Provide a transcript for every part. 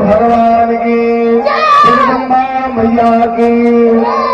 भगवान की, जगदम्बा मैया की।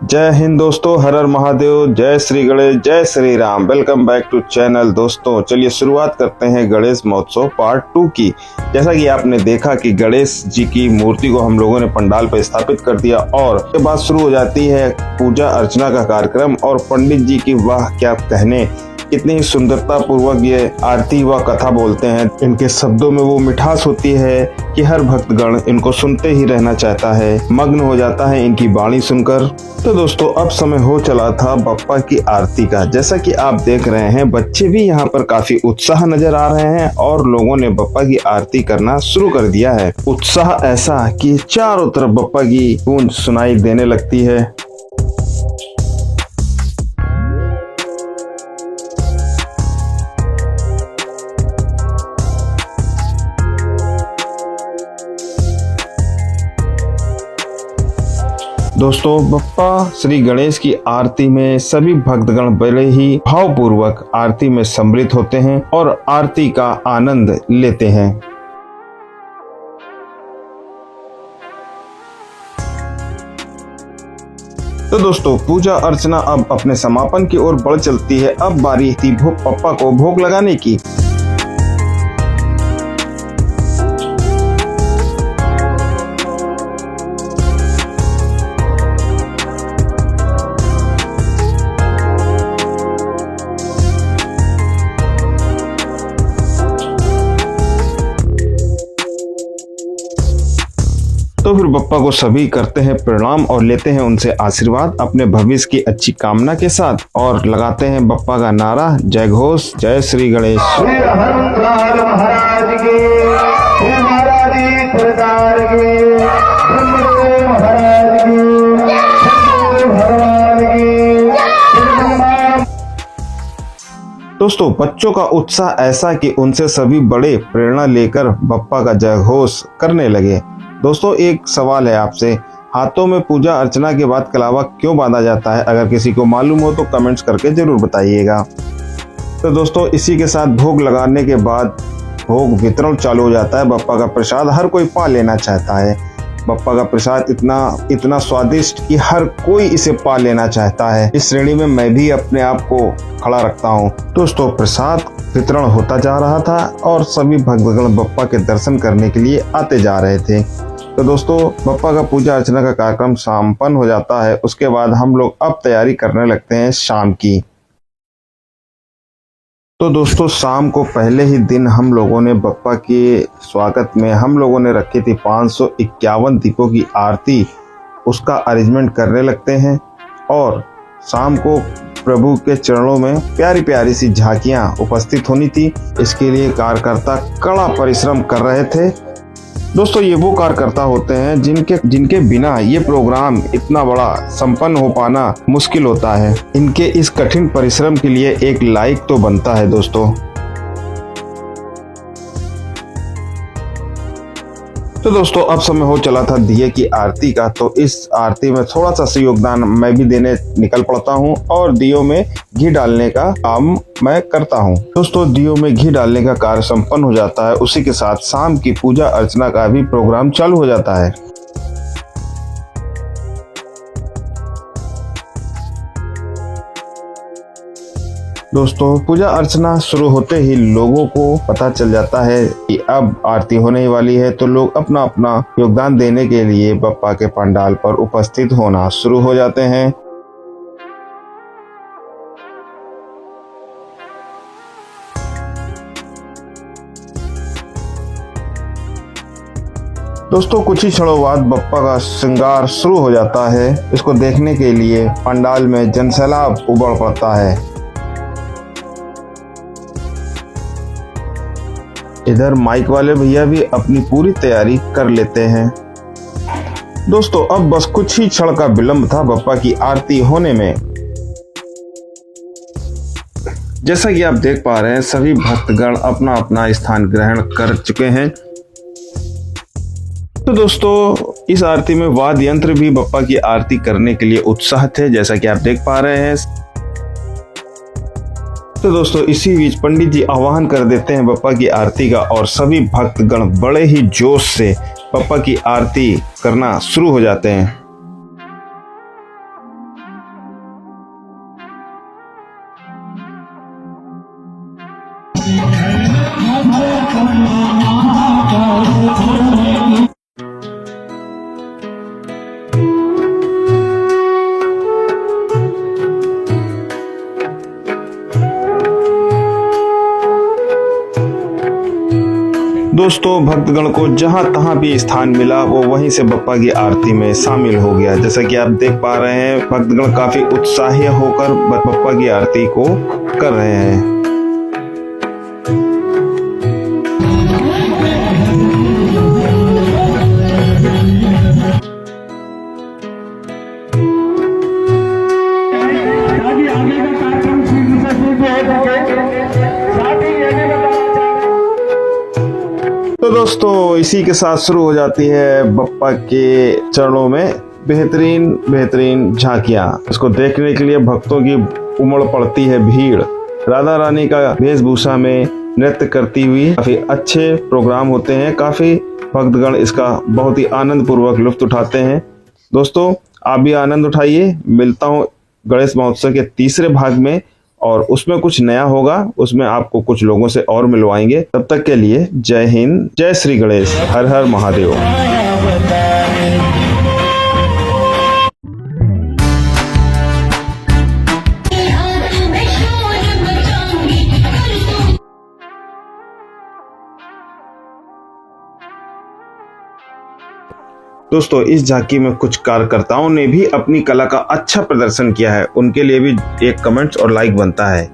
जय हिंद दोस्तों, हर हर महादेव, जय श्री गणेश, जय Shri Ram. Welcome back to channel. दोस्तों चलिए शुरुआत करते हैं गणेश महोत्सव पार्ट 2 की। जैसा कि आपने देखा कि गणेश जी की मूर्ति को हम लोगों ने पंडाल पर स्थापित कर दिया और उसके बाद शुरू हो जाती है पूजा अर्चना का कार्यक्रम। और पंडित जी की वाह क्या कहने, कितनी ही सुंदरता पूर्वक ये आरती व कथा बोलते हैं। इनके शब्दों में वो मिठास होती है कि हर भक्तगण इनको सुनते ही रहना चाहता है, मग्न हो जाता है इनकी वाणी सुनकर। तो दोस्तों अब समय हो चला था बप्पा की आरती का। जैसा कि आप देख रहे हैं बच्चे भी यहाँ पर काफी उत्साह नजर आ रहे हैं और लोगों ने बप्पा की आरती करना शुरू कर दिया है। उत्साह ऐसा कि चारों तरफ बप्पा की गूंज सुनाई देने लगती है। दोस्तों बप्पा श्री गणेश की आरती में सभी भक्तगण बड़े ही भावपूर्वक आरती में सम्मिलित होते हैं और आरती का आनंद लेते हैं। तो दोस्तों पूजा अर्चना अब अपने समापन की ओर बढ़ चलती है। अब बारी थी बप्पा को भोग लगाने की। तो फिर बप्पा को सभी करते हैं प्रणाम और लेते हैं उनसे आशीर्वाद अपने भविष्य की अच्छी कामना के साथ और लगाते हैं बप्पा का नारा, जय घोष, जय श्री गणेश। श्री हनुमान महाराज की, श्री महाराज सरकार की, ब्रह्मदेव महाराज की, शंकर भगवान की, जगदम्बा। दोस्तों बच्चों का उत्साह ऐसा कि उनसे सभी बड़े प्रेरणा लेकर बप्पा का जय घोष करने लगे। दोस्तों एक सवाल है आपसे, हाथों में पूजा अर्चना के बाद कलावा क्यों बांधा जाता है? अगर किसी को मालूम हो तो कमेंट्स करके जरूर बताइएगा। तो दोस्तों इसी के साथ भोग लगाने के बाद भोग वितरण चालू हो जाता है। बप्पा का प्रसाद हर कोई पा लेना चाहता है। बप्पा का प्रसाद इतना स्वादिष्ट कि हर कोई इसे पा लेना चाहता है। इस श्रेणी में मैं भी अपने आप को खड़ा रखता हूँ। दोस्तों प्रसाद वितरण होता जा रहा था और सभी भक्तगण बप्पा के दर्शन करने के लिए आते जा रहे थे। तो दोस्तों बप्पा का पूजा अर्चना का कार्यक्रम संपन्न हो जाता है। उसके बाद हम लोग अब तैयारी करने लगते हैं शाम की। तो दोस्तों शाम को पहले ही दिन हम लोगों ने बप्पा के स्वागत में हम लोगों ने रखी थी 551 दीपों की आरती। उसका अरेंजमेंट करने लगते हैं और शाम को प्रभु के चरणों में प्यारी प्यारी सी झांकियां उपस्थित होनी थी। इसके लिए कार्यकर्ता कड़ा परिश्रम कर रहे थे। दोस्तों ये वो कार्यकर्ता होते हैं जिनके बिना ये प्रोग्राम इतना बड़ा संपन्न हो पाना मुश्किल होता है। इनके इस कठिन परिश्रम के लिए एक लाइक तो बनता है दोस्तों। तो दोस्तों अब समय हो चला था दिए की आरती का। तो इस आरती में थोड़ा सा योगदान मैं भी देने निकल पड़ता हूँ और दियों में घी डालने का काम मैं करता हूँ। दोस्तों दियों में घी डालने का कार्य संपन्न हो जाता है। उसी के साथ शाम की पूजा अर्चना का भी प्रोग्राम चालू हो जाता है। दोस्तों पूजा अर्चना शुरू होते ही लोगों को पता चल जाता है कि अब आरती होने ही वाली है। तो लोग अपना अपना योगदान देने के लिए बप्पा के पंडाल पर उपस्थित होना शुरू हो जाते हैं। दोस्तों कुछ ही क्षणों बाद बप्पा का श्रृंगार शुरू हो जाता है। इसको देखने के लिए पंडाल में जनसैलाब उमड़ पड़ता है। इधर माइक वाले भैया भी अपनी पूरी तैयारी कर लेते हैं। दोस्तों अब बस कुछ ही क्षण का विलंब था बप्पा की आरती होने में। जैसा कि आप देख पा रहे हैं सभी भक्तगण अपना अपना स्थान ग्रहण कर चुके हैं। तो दोस्तों इस आरती में वाद्य यंत्र भी बप्पा की आरती करने के लिए उत्साह थे, जैसा कि आप देख पा रहे हैं। तो दोस्तों इसी बीच पंडित जी आह्वान कर देते हैं बप्पा की आरती का और सभी भक्तगण बड़े ही जोश से बप्पा की आरती करना शुरू हो जाते हैं। दोस्तों भक्तगण को जहां तहां भी स्थान मिला वो वहीं से बप्पा की आरती में शामिल हो गया। जैसा कि आप देख पा रहे हैं भक्तगण काफी उत्साही होकर बप्पा की आरती को कर रहे हैं। तो दोस्तों इसी के साथ शुरू हो जाती है बप्पा के चरणों में बेहतरीन झांकियां। इसको देखने के लिए भक्तों की उमड़ पड़ती है भीड़। राधा रानी का वेशभूषा में नृत्य करती हुई काफी अच्छे प्रोग्राम होते हैं। काफी भक्तगण इसका बहुत ही आनंद पूर्वक लुत्फ उठाते हैं। दोस्तों आप भी आनंद उठाइए। मिलता हूँ गणेश महोत्सव के तीसरे भाग में और उसमें कुछ नया होगा, उसमें आपको कुछ लोगों से और मिलवाएंगे। तब तक के लिए जय हिंद, जय श्री गणेश, हर हर महादेव। दोस्तों इस झांकी में कुछ कार्यकर्ताओं ने भी अपनी कला का अच्छा प्रदर्शन किया है, उनके लिए भी एक कमेंट्स और लाइक बनता है।